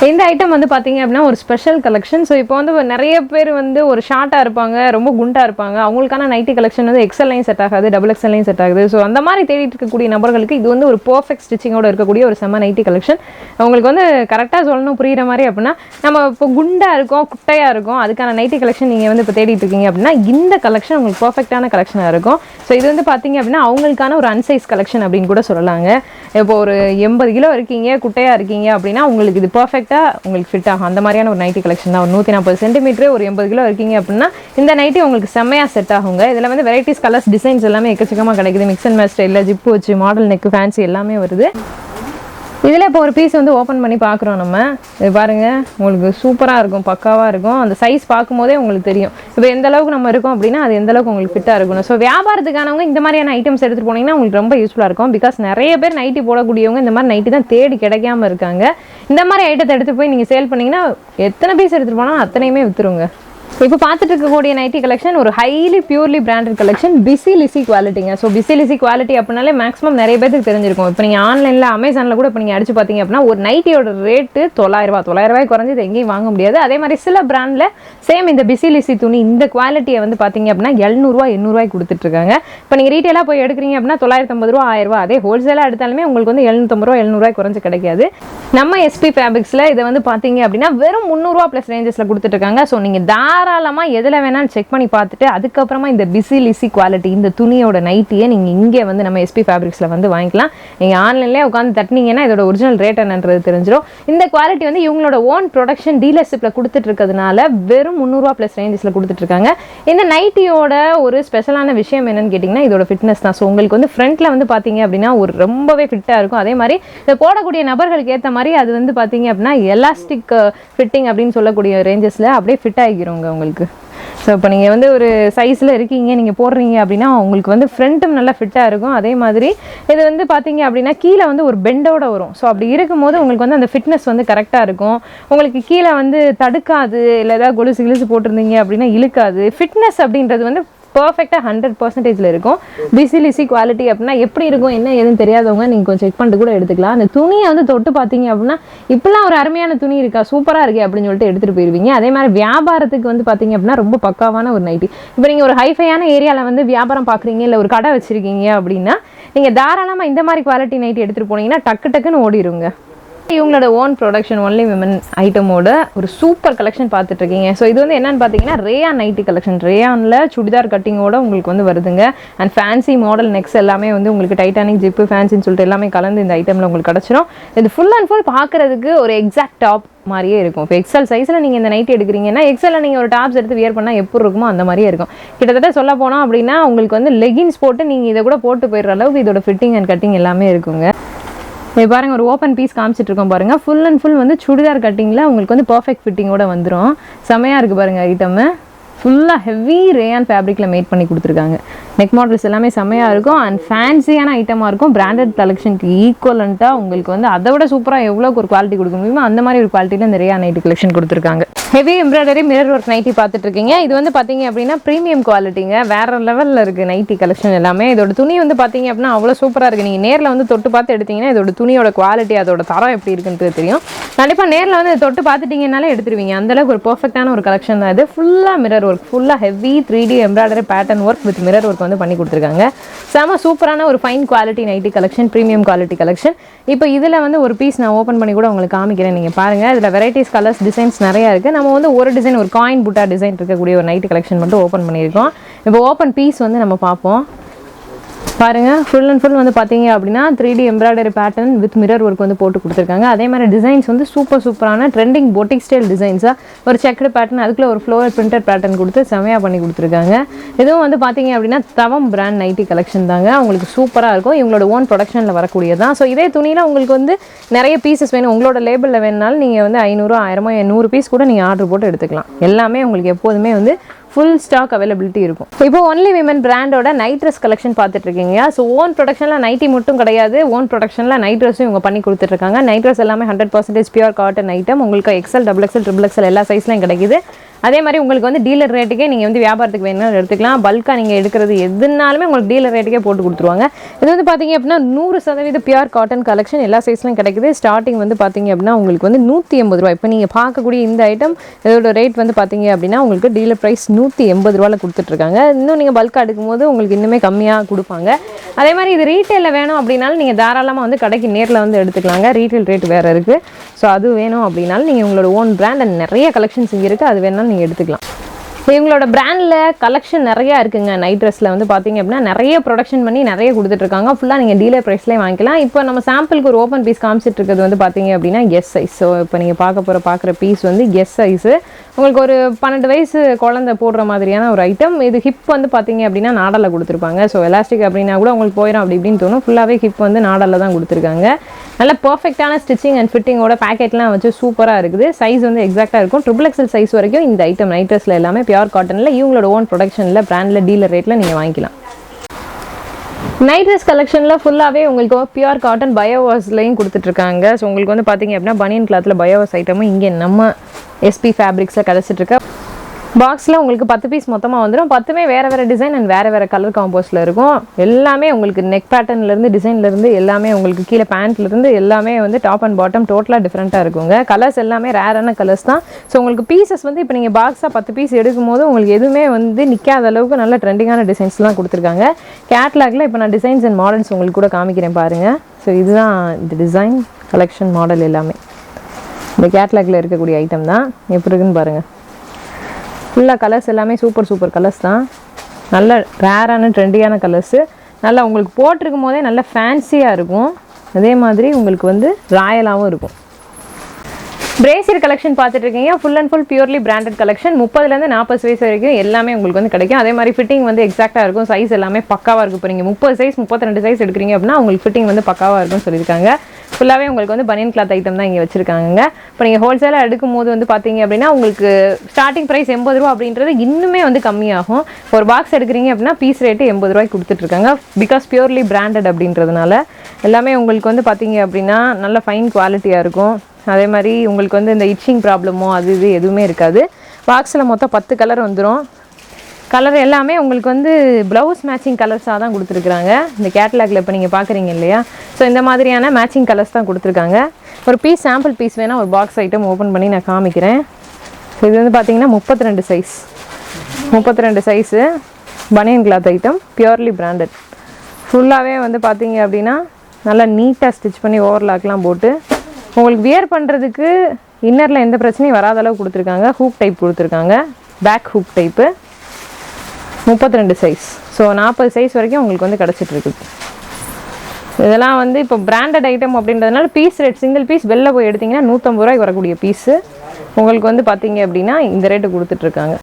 இந்த ஐட்டம் வந்து பார்த்தீங்க அப்படின்னா ஒரு ஸ்பெஷல் கலெக்ஷன். ஸோ இப்போ வந்து நிறைய பேர் வந்து ஒரு ஷார்ட்டாக இருப்பாங்க, ரொம்ப குண்டாக இருப்பாங்க, அவங்களுக்கான நைட்டி கலெக்ஷன் வந்து எக்ஸல் லைன் செட் ஆகாது, டபுள் எக்ஸல் லைன் செட் ஆகுது. ஸோ அந்த மாதிரி தேடிட்டு இருக்கக்கூடிய நபர்களுக்கு இது வந்து ஒரு பர்ஃபெக்ட் ஸ்டிச்சிங்கோட இருக்கக்கூடிய ஒரு செம்ம நைட்டி கலெக்ஷன். உங்களுக்கு வந்து கரெக்டாக சொல்லணும் புரியுற மாதிரி அப்படின்னா, நம்ம இப்போ குண்டாக இருக்கும், குட்டையாக இருக்கும், அதுக்கான நைட்டி கலெக்ஷன் நீங்கள் வந்து இப்போ தேடிட்டு இருக்கீங்க அப்படின்னா இந்த கலெக்ஷன் உங்களுக்கு பர்ஃபெக்டான கலெக்ஷனாக இருக்கும். ஸோ இது வந்து பார்த்தீங்க அப்படின்னா அவங்களுக்கான ஒரு அன்சைஸ் கலெக்ஷன் அப்படின்னு கூட சொல்லலாங்க. இப்போ ஒரு 80 கிலோ இருக்கீங்க, குட்டையாக இருக்கீங்க அப்படின்னா உங்களுக்கு இது பர்ஃபெக்டாக உங்களுக்கு ஃபிட் ஆகும். அந்த மாதிரியான ஒரு நைட்டி கலெக்ஷன் தான். ஒரு 140 சென்டிமீட்டர், ஒரு 80 கிலோ இருக்கீங்க அப்படின்னா இந்த நைட்டி உங்களுக்கு செம்மையாக செட் ஆகுங்க. இதில் வந்து வெரைட்டிஸ் கலர்ஸ் டிசைன்ஸ் எல்லாமே எக்கச்சக்கமாக கிடைக்குது. மிக்ஸ் அண்ட் மேட்ச் ஸ்டைலில் ஜிப்பு வச்சு மாடல் நெக் ஃபேன்சி எல்லாமே வருது. இதில் இப்போ ஒரு பீஸ் வந்து ஓப்பன் பண்ணி பார்க்குறோம் நம்ம. இது பாருங்கள், உங்களுக்கு சூப்பராக இருக்கும், பக்காவாக இருக்கும். அந்த சைஸ் பார்க்கும்போதே உங்களுக்கு தெரியும் இப்போ எந்த அளவுக்கு நம்ம இருக்கோம் அப்படின்னா அது எந்த அளவுக்கு உங்களுக்கு ஃபிட்டாக இருக்கணும். ஸோ வியாபாரத்துக்கானவங்க இந்த மாதிரியான ஐட்டம்ஸ் எடுத்துகிட்டு போனீங்கன்னா உங்களுக்கு ரொம்ப யூஸ்ஃபுல்லாக இருக்கும். பிகாஸ் நிறைய பேர் நைட்டி போடக்கூடியவங்க இந்த மாதிரி நைட்டி தான் தேடி கிடைக்காம இருக்காங்க. இந்த மாதிரி ஐட்டத்தை எடுத்துகிட்டு போய் நீங்கள் சேல் பண்ணிங்கன்னா எத்தனை பீஸ் எடுத்துகிட்டு போனால் அத்தனையுமே விற்றுருங்க. இப்போ பார்த்துட்டு இருக்கக்கூடிய நைட்டி கலெக்ஷன் ஒரு highly purely branded collection, busy lizzy குவாலிட்டிங்க. ஸோ பிஸி லிசி குவாலிட்டி அப்படின்னாலே மேக்ஸிமம் நிறைய பேருக்கு தெரிஞ்சிருக்கும். இப்போ நீங்கள் ஆன்லைனில் அமேசானில் கூட இப்போ நீங்கள் அடிச்சு பார்த்தீங்க அப்படின்னா ஒரு நைட்டியோட ரேட்டு 900 ரூபாய் குறைஞ்சி இது எங்கேயும் வாங்க முடியாது. அதே மாதிரி சில பிராண்டில் சேம் இந்த பிஸி லிசி துணி இந்த குவாலிட்டியை வந்து பார்த்தீங்க அப்படின்னா 700 800 கொடுத்துட்ருக்காங்க. இப்போ நீங்கள் ரீட்டெயிலாக போய் எடுக்கிறீங்க அப்படின்னா 950 ரூபா 1000 ரூபா. அதே ஹோல்சேலாக எடுத்தாலுமே உங்களுக்கு வந்து 750 700 குறைஞ்சி கிடைக்காது. நம்ம எஸ்பி ஃபேப்ரிக்ஸில் இதை வந்து பார்த்தீங்க அப்படின்னா வெறும் 300 ரூபா ப்ளஸ் ரேஞ்சஸில் கொடுத்துட்ருக்காங்க. ஸோ நீங்கள் தாராளமாக எதில் வேணாலும் செக் பண்ணி பார்த்துட்டு அதுக்கப்புறமா இந்த பிஸி லிசி குவாலிட்டி இந்த துணியோட நைட்டியை நீங்கள் இங்கே வந்து நம்ம எஸ்பி ஃபேப்ரிக்ஸில் வந்து வாங்கிக்கலாம். நீங்கள் ஆன்லைன்லேயே உட்காந்து தட்டினீங்கன்னா இதோட ஒரிஜினல் ரேட் என்னன்றது தெரிஞ்சிடும். இந்த குவாலிட்டி வந்து இவங்களோட ஓன் ப்ரொடக்ஷன் டீலர்ஷிப்பில் கொடுத்துட்டு இருக்கிறதுனால வெறும் 300 ரூபா ப்ளஸ் ரேஞ்சஸில் கொடுத்துட்ருக்காங்க. இந்த நைட்டியோட ஒரு ஸ்பெஷலான விஷயம் என்னன்னு கேட்டிங்கன்னா இதோட ஃபிட்னஸ் தான். ஸோ உங்களுக்கு வந்து ஃப்ரண்ட்டில் வந்து பார்த்தீங்க அப்படின்னா ஒரு ரொம்பவே ஃபிட்டாக இருக்கும். அதே மாதிரி இதை போடக்கூடிய நபர்களுக்கு ஏற்ற மாதிரி அது வந்து பார்த்தீங்க அப்படின்னா எலாஸ்டிக் ஃபிட்டிங் அப்படின்னு சொல்லக்கூடிய ரேஞ்சஸில் அப்படியே ஃபிட் ஆகிக்கிறோங்க உங்களுக்கு. ஸோ இப்போ நீங்கள் வந்து ஒரு சைஸில் இருக்கீங்க, நீங்கள் போடுறீங்க அப்படின்னா உங்களுக்கு வந்து ஃப்ரண்ட்டும் நல்லா ஃபிட்டாக இருக்கும். அதே மாதிரி இது வந்து பார்த்தீங்க அப்படின்னா கீழே வந்து ஒரு பெண்டோட வரும். ஸோ அப்படி இருக்கும்போது உங்களுக்கு வந்து அந்த ஃபிட்னஸ் வந்து கரெக்டாக இருக்கும். உங்களுக்கு கீழே வந்து தடுக்காது, இல்லை ஏதாவது கொலுசு கிலுசு போட்டிருந்தீங்க அப்படின்னா இழுக்காது. ஃபிட்னஸ் அப்படின்றது வந்து பர்ஃபெக்டாக 100% இருக்கும். பிஸி லிசி குவாலிட்டி அப்படின்னா எப்படி இருக்கும் என்ன எதுவும் தெரியாதவங்க நீங்கள் கொஞ்சம் செக் பண்ணிட்டு கூட எடுத்துக்கலாம். அந்த துணியை வந்து தொட்டு பார்த்தீங்க அப்படின்னா இப்பெல்லாம் ஒரு அருமையான துணி இருக்கா, சூப்பராக இருக்கே அப்படின்னு சொல்லிட்டு எடுத்துகிட்டு போயிடுவீங்க. அதே மாதிரி வியாபாரத்துக்கு வந்து பார்த்தீங்க அப்படின்னா ரொம்ப பக்காவான ஒரு நைட்டி. இப்போ நீங்கள் ஒரு ஹைஃபையான ஏரியாவில் வந்து வியாபாரம் பார்க்குறீங்க, இல்லை ஒரு கடை வச்சுருக்கீங்க அப்படின்னா நீங்கள் தாராளமாக இந்த மாதிரி குவாலிட்டி நைட்டி எடுத்துகிட்டு போனீங்கன்னா டக்கு டக்குன்னு ஓடிடுங்க. இவங்களோட ஓன் ப்ரொடக்ஷன் ஒன்லி விமன் ஐட்டமோட ஒரு சூப்பர் கலெக்ஷன் பார்த்துட்டு இருக்கீங்க. ஸோ இது வந்து என்னன்னு பார்த்தீங்கன்னா ரேயான் நைட்டி கலெக்ஷன். ரேயானில் சுடிதார் கட்டிங்கோட உங்களுக்கு வந்து வருதுங்க. அண்ட் ஃபேன்சி மாடல் நெக்ஸ் எல்லாமே வந்து உங்களுக்கு டைட்டானிக் ஜிப்பு ஃபேன்சின்னு சொல்லிட்டு எல்லாமே கலந்து இந்த ஐட்டமில் உங்களுக்கு கிடச்சிரும். இது ஃபுல் அண்ட் ஃபுல் பார்க்குறதுக்கு ஒரு எக்ஸாக்ட் டாப் மாதிரியே இருக்கும். இப்போ எக்ஸல் சைஸில் நீங்கள் இந்த நைட்டி எடுக்கிறீங்கன்னா எக்ஸலில் நீங்கள் ஒரு டாப்ஸ் எடுத்து வியர் பண்ணால் எப்படி இருக்குமோ அந்த மாதிரியே இருக்கும். கிட்டத்தட்ட சொல்ல போனோம் அப்படின்னா உங்களுக்கு வந்து லெகின்ஸ் போட்டு நீங்கள் இதை கூட போட்டு போயிடுற அளவுக்கு இதோட ஃபிட்டிங் அண்ட் கட்டிங் எல்லாமே இருக்குங்க. இப்போ பாருங்க ஒரு ஓப்பன் பீஸ் காமிச்சிட்டு இருக்கோம் பாருங்க. ஃபுல் அண்ட் ஃபுல் வந்து சுடிதார் கட்டிங்கில் உங்களுக்கு வந்து பர்ஃபெக்ட் ஃபிட்டிங்கோட வந்துடும். செமையாக இருக்குது பாருங்க ஐட்டமு. ஃபுல்லாக ஹெவி ரேயான் ஃபேப்ரிக்கில் மேட் பண்ணி கொடுத்துருக்காங்க. நெக் மாடல்ஸ் எல்லாமே செம்மையாக இருக்கும் அண்ட் ஃபேன்சியான ஐட்டமாக இருக்கும். பிராண்டட் கலெக்ஷனுக்கு ஈக்குவலண்ட்டாக உங்களுக்கு வந்து அதை விட சூப்பராக எவ்வளோக்கு ஒரு குவாலிட்டி கொடுக்க முடியுமோ அந்த மாதிரி ஒரு குவாலிட்டியில் இந்த ரேயான் நைட்டி கலெக்ஷன் கொடுத்துருக்காங்க. Heavy embroidery mirror work nighty பார்த்துட்டு இருக்கீங்க. இது வந்து பார்த்தீங்க அப்படின்னா ப்ரீமியம் குவாலிட்டிங்க, வேற லெவலில் இருக்குது நைட்டி கலெக்ஷன் எல்லாமே. இதோட துணி வந்து பார்த்தீங்க அப்படின்னா அவ்வளோ சூப்பராக இருக்குது. நீங்கள் நேரில் வந்து தொட்டு பார்த்து எடுத்தீங்கன்னா இதோட துணியோட குவாலிட்டி, அதோட தரம் எப்படி இருக்குன்றது தெரியும். கண்டிப்பாக நேரில் வந்து தொட்டு பார்த்துட்டிங்கனாலே எடுத்துருவீங்க. அந்தளவுக்கு ஒரு பர்ஃபெக்டான ஒரு கலெக்ஷன் தான் இது. ஃபுல்லாக மிரர் ஒர்க், ஃபுல்லாக heavy 3D embroidery pattern work with mirror work வந்து பண்ணி கொடுத்துருக்காங்க. செம சூப்பரான ஒரு fine quality nighty collection, premium quality collection. இப்போ இதில் வந்து ஒரு பீஸ் நான் ஓப்பன் பண்ணி கூட உங்களுக்கு காமிக்கிறேன், நீங்கள் பாருங்கள். இதில் வெரைட்டிஸ், கலர்ஸ், டிசைன்ஸ் நிறையா இருக்குது. நம்ம வந்து ஒரு டிசைன், ஒரு காயின் புட்டா டிசைன் இருக்கக்கூடிய ஒரு நைட் கலெக்ஷன் மட்டும் ஓப்பன் பண்ணியிருக்கோம். இப்போ ஓப்பன் பீஸ் வந்து நம்ம பார்ப்போம். பாருங்க, ஃபுல் அண்ட் ஃபுல் வந்து பார்த்தீங்க அப்படின்னா 3D embroidery pattern with mirror work வந்து போட்டு கொடுத்துருக்காங்க. அதே மாதிரி டிசைன்ஸ் வந்து சூப்பரான ட்ரெண்டிங் பொட்டிக் ஸ்டைல் டிசைன்ஸாக ஒரு செக்டு பேட்டர்ன், அதுக்குள்ள ஒரு ஃப்ளோரல் பிரிண்டட் பேட்டர்ன் கொடுத்து செமையாக பண்ணி கொடுத்துருக்காங்க. இதுவும் வந்து பார்த்தீங்க அப்படின்னா தவம் பிராண்ட் நைட்டி கலெக்ஷன் தாங்க. உங்களுக்கு சூப்பராக இருக்கும். இவங்களோட ஓன் ப்ரொடக்ஷனில் வரக்கூடியதான். ஸோ இதே துணியில் உங்களுக்கு வந்து நிறைய பீசஸ் வேணும், உங்களோட லேபிளில் வேணுனாலும் நீங்கள் வந்து 500, 1000, 100 பீஸ் கூட நீங்கள் ஆர்டர் போட்டு எடுத்துக்கலாம். எல்லாமே உங்களுக்கு எப்போதுமே வந்து ஃபுல் ஸ்டாக் அவைலபிலிட்டி இருக்கும். இப்போ ஒன்லி விமன் பிராண்டோட நைட் ட்ரெஸ் கலெக்ஷன் பார்த்துட்டு இருக்கீங்க. ஸோ ஓன் ப்ரொடக்ஷனில் நைட்டி மட்டும் கிடையாது, ஓன் ப்ரொடக்ஷனில் நைட் ட்ரெஸ்ஸும் இவங்க பண்ணி கொடுத்துட்ருக்காங்க. நைட் ட்ரெஸ் எல்லாமே 100% பியூர் காட்டன் ஐட்டம். உங்களுக்கு XL, XXL, XXL எல்லா சைஸ்லையும் கிடைக்குது. அதே மாதிரி உங்களுக்கு வந்து டீலர் ரேட்டுக்கே நீங்கள் வந்து வியாபாரத்துக்கு வேணும்னு எடுத்துக்கலாம். பல்காக நீங்கள் எடுக்கிறது எதுனாலுமே உங்களுக்கு டீலர் ரேட்டுக்கே போட்டு கொடுத்துருவாங்க. இது வந்து பார்த்தீங்க அப்படின்னா 100% பியூர் காட்டன் கலெக்ஷன், எல்லா சைஸ்லையும் கிடைக்குது. ஸ்டார்டிங் வந்து பார்த்தீங்க அப்படின்னா உங்களுக்கு வந்து 180 ரூபா. இப்போ நீங்கள் பார்க்கக்கூடிய இந்த ஐட்டம் இதோட ரேட் வந்து பார்த்தீங்க அப்படின்னா உங்களுக்கு டீலர் ப்ரைஸ் 180 ரூபாயில் கொடுத்துட்ருக்காங்க. இன்னும் நீங்கள் பல்காக எடுக்கும்போது உங்களுக்கு இன்னுமே கம்மியாக கொடுப்பாங்க. அதே மாதிரி இது ரீட்டெயிலில் வேணும் அப்படின்னாலும் நீங்கள் தாராளமாக வந்து கடைக்கு நேரில் வந்து எடுத்துக்கலாங்க. ரீட்டெயில் ரேட் வேறு இருக்குது. ஸோ அது வேணும் அப்படின்னாலும் நீங்கள் உங்களோட ஓன் பிராண்ட் அண்ட் நிறைய கலெக்ஷன்ஸ் இங்கே இருக்குது, அது வேணாலும் நீங்கள் எடுத்துக்கலாம். இவங்களோட பிராண்டில் கலெக்ஷன் நிறையா இருக்குங்க. நைட் ட்ரெஸ்ஸில் வந்து பார்த்தீங்க அப்படின்னா நிறைய ப்ரொடக்ஷன் பண்ணி நிறைய கொடுத்துட்ருக்காங்க. ஃபுல்லாக நீங்கள் டீலர் ப்ரைஸ்லேயே வாங்கிக்கலாம். இப்போ நம்ம சாம்பிளுக்கு ஒரு ஓப்பன் பீஸ் காமிச்சிட்டு இருக்கிறது வந்து பார்த்தீங்க அப்படின்னா எஸ் சைஸ். ஸோ இப்போ நீங்கள் பார்க்குற பீஸ் வந்து எஸ் சைஸு. உங்களுக்கு ஒரு 12 வயசு குழந்தை போடுற மாதிரியான ஒரு ஐட்டம். இது ஹிப் வந்து பார்த்தீங்க அப்படின்னா நாடலில் கொடுத்துருப்பாங்க. ஸோ எலாஸ்டிக் அப்படின்னா கூட உங்களுக்கு போயிடும் அப்படி இப்படின்னு தோணும். ஃபுல்லாகவே ஹிப் வந்து நாடலில் தான் கொடுத்துருக்காங்க. நல்ல பர்ஃபெக்டான ஸ்டிச்சிங் அண்ட் ஃபிட்டிங்கோட பேக்கெட்லாம் வச்சு சூப்பராக இருக்குது. சைஸ் வந்து எக்ஸாக்டாக இருக்கும். XXL சைஸ் வரைக்கும் இந்த ஐட்டம் நைட் ட்ரெஸ்ஸில் எல்லாமே பியூர் காட்டனில் இவங்களோட ஓன் ப்ரொடக்ஷனில் பிராண்டில் டீலர் ரேட்டில் நீங்கள் வாங்கிக்கலாம். நைட் ட்ரெஸ் கலெக்ஷனில் ஃபுல்லாகவே உங்களுக்கு பியூர் காட்டன் பயோவாஸ்லையும் கொடுத்துட்ருக்காங்க. ஸோ உங்களுக்கு வந்து பார்த்தீங்க அப்படின்னா பனியன் கிளாத்தில் பயோவாஸ் ஐட்டமும் இங்கே நம்ம SP ஃபேப்ரிக்ஸில் கிடச்சிட்ருக்க பாக்ஸில் உங்களுக்கு 10 பீஸ் மொத்தமாக வந்துடும். 10மே வேறு டிசைன் அண்ட் வேறு கலர் காம்போஸில் இருக்கும். எல்லாமே உங்களுக்கு நெக் பேட்டர்ன்லேருந்து டிசைன்லேருந்து எல்லாமே உங்களுக்கு கீழே பேண்ட்லேருந்து எல்லாமே வந்து டாப் அண்ட் பாட்டம் டோட்டலாக டிஃப்ரெண்ட்டாக இருக்குங்க. கலர்ஸ் எல்லாமே ரேரான கலர்ஸ் தான். ஸோ உங்களுக்கு பீசஸ் வந்து இப்போ நீங்கள் பாக்ஸாக 10 பீஸ் எடுக்கும்போது உங்களுக்கு எதுவுமே வந்து நிற்காத அளவுக்கு நல்ல ட்ரெண்டிங்கான டிசைன்ஸ்லாம் கொடுத்துருக்காங்க. கேட்லாகில் இப்போ நான் டிசைன்ஸ் அண்ட் மாடல்ஸ் உங்களுக்கு கூட காமிக்கிறேன் பாருங்கள். ஸோ இதுதான் இந்த டிசைன் கலெக்ஷன் மாடல் எல்லாமே இந்த கேட்லாகில் இருக்கக்கூடிய ஐட்டம் தான். எப்படி இருக்குன்னு பாருங்கள். ஃபுல்லாக கலர்ஸ் எல்லாமே சூப்பர் கலர்ஸ் தான். நல்ல ரேரான ட்ரெண்டியான கலர்ஸு. நல்லா உங்களுக்கு போட்டிருக்கும் போதே நல்ல ஃபேன்சியாக இருக்கும். அதே மாதிரி உங்களுக்கு வந்து ராயலாகவும் இருக்கும். பிரேசியர் கலெக்ஷன் பார்த்துட்டு இருக்கீங்க. Full and full purely branded collection. 30லேருந்து 40 வயசு வரைக்கும் எல்லாமே உங்களுக்கு வந்து கிடைக்கும். அதே மாதிரி ஃபிட்டிங் வந்து எக்ஸாக்டாக இருக்கும். சைஸ் எல்லாமே பக்காவாக இருக்கும். இப்போ நீங்கள் 30 சைஸ் 32 சைஸ் எடுக்கிறீங்க அப்படின்னா உங்களுக்கு ஃபிட்டிங் வந்து பக்காவாக இருக்கும்னு சொல்லியிருக்காங்க. ஃபுல்லாகவே உங்களுக்கு வந்து பனியன் கிளாத் ஐட்டம் தான் இங்கே வச்சுருக்காங்க. இப்போ நீங்கள் ஹோல்சேலாக எடுக்கும் போது வந்து பார்த்தீங்க அப்படின்னா உங்களுக்கு ஸ்டார்டிங் ப்ரைஸ் 80 ரூபா அப்படின்றது இன்னுமே வந்து கம்மியாகும். ஒரு பாக்ஸ் எடுக்கிறீங்க அப்படின்னா பீஸ் ரேட்டு 80 ரூபாய்க்கு கொடுத்துட்ருக்காங்க. பிகாஸ் பியூர்லி பிராண்டட் அப்படின்றதுனால எல்லாமே உங்களுக்கு வந்து பார்த்தீங்க அப்படின்னா நல்ல ஃபைன் குவாலிட்டியாக இருக்கும். அதே மாதிரி உங்களுக்கு வந்து இந்த இச்சிங் ப்ராப்ளமோ அது இது எதுவுமே இருக்காது. பாக்ஸில் மொத்தம் 10 கலர் வந்துடும். கலர் எல்லாமே உங்களுக்கு வந்து ப்ளவுஸ் மேட்சிங் கலர்ஸாக தான் கொடுத்துருக்குறாங்க. இந்த கேட்லாகில் இப்போ நீங்கள் பார்க்குறீங்க இல்லையா? ஸோ இந்த மாதிரியான மேட்சிங் கலர்ஸ் தான் கொடுத்துருக்காங்க. ஒரு பீஸ் சாம்பிள் பீஸ் வேணால் ஒரு பாக்ஸ் ஐட்டம் ஓப்பன் பண்ணி நான் காமிக்கிறேன். ஸோ இது வந்து பார்த்தீங்கன்னா 32 சைஸு பனியன் கிளாத் ஐட்டம் பியூர்லி பிராண்டட். ஃபுல்லாகவே வந்து பார்த்தீங்க அப்படின்னா நல்லா நீட்டாக ஸ்டிச் பண்ணி ஓவர்லாக்லாம் போட்டு உங்களுக்கு வியர் பண்ணுறதுக்கு இன்னரில் எந்த பிரச்சனையும் வராத அளவு கொடுத்துருக்காங்க. ஹூக் டைப் கொடுத்துருக்காங்க. Back hook type. 32 size. So 40 size வரைக்கும் உங்களுக்கு வந்து கிடச்சிட்ருக்கு. இதெல்லாம் வந்து இப்போ பிராண்டட் ஐட்டம் அப்படின்றதுனால பீஸ் ரேட் சிங்கிள் பீஸ் வெளில போய் எடுத்திங்கன்னா 150 ரூபாய்க்கு வரக்கூடிய பீஸு உங்களுக்கு வந்து பார்த்தீங்க அப்படின்னா இந்த ரேட்டு கொடுத்துட்ருக்காங்க.